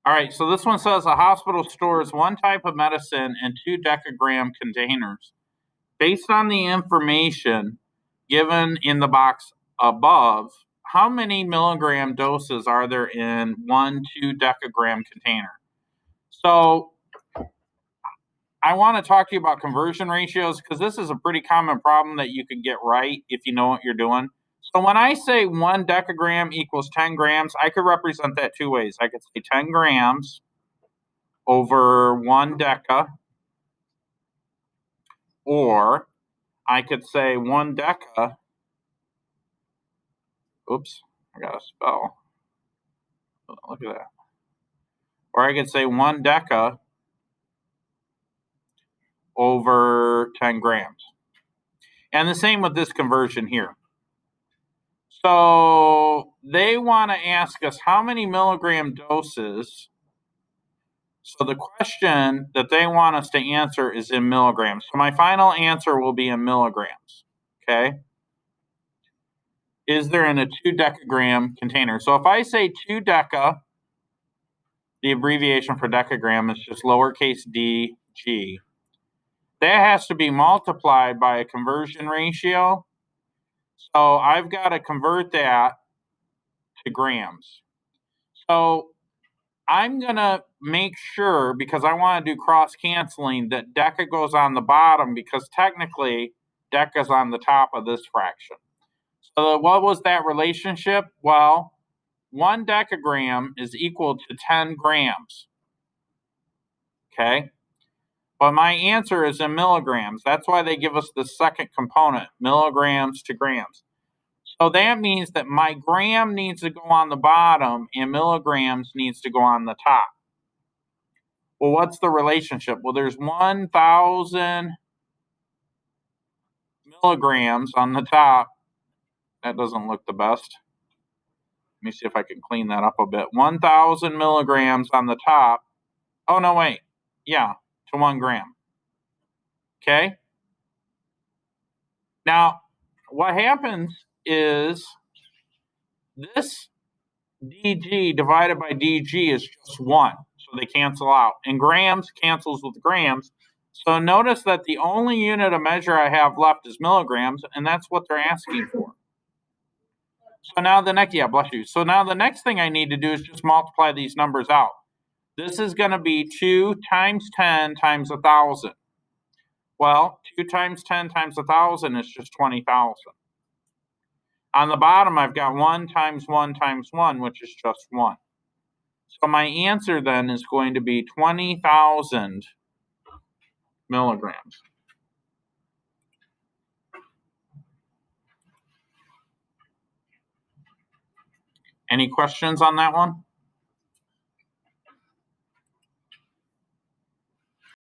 All right, so this one says a hospital stores one type of medicine in 2 decagram containers. Based on the information given in the box above, how many milligram doses are there in 2 decagram container? So I want to talk to you about conversion ratios because this is a pretty common problem that you could get right if you know what you're doing. So when I say 1 decagram equals 10 grams, I could represent that two ways. I could say 10 grams over 1 deca, or I could say 1 deca. Oops, I got to spell. Look at that. Or I could say 1 deca over 10 grams. And the same with this conversion here. So they want to ask us how many milligram doses. So the question that they want us to answer is in milligrams. So my final answer will be in milligrams. Okay. Is there in a 2 decagram container? So if I say 2 deca, the abbreviation for decagram is just lowercase d g. That has to be multiplied by a conversion ratio. So I've got to convert that to grams. So I'm going to make sure, because I want to do cross canceling, that deca goes on the bottom because technically deca's on the top of this fraction. So what was that relationship? Well, 1 decagram is equal to 10 grams. Okay. But my answer is in milligrams. That's why they give us the second component, milligrams to grams. So that means that my gram needs to go on the bottom and milligrams needs to go on the top. Well, what's the relationship? Well, there's 1,000 milligrams on the top. That doesn't look the best. Let me see if I can clean that up a bit. 1,000 milligrams on the top. Oh, no, wait. Yeah, to 1 gram. Okay? Now, what happens is this dg divided by dg is just 1, so they cancel out. And grams cancels with grams. So notice that the only unit of measure I have left is milligrams, and that's what they're asking for. So now the next, yeah, bless you. So now the next thing I need to do is just multiply these numbers out. This is going to be 2 times 10 times 1,000. Well, 2 times 10 times 1,000 is just 20,000. On the bottom, I've got 1 times 1 times 1, which is just 1. So my answer then is going to be 20,000 milligrams. Any questions on that one?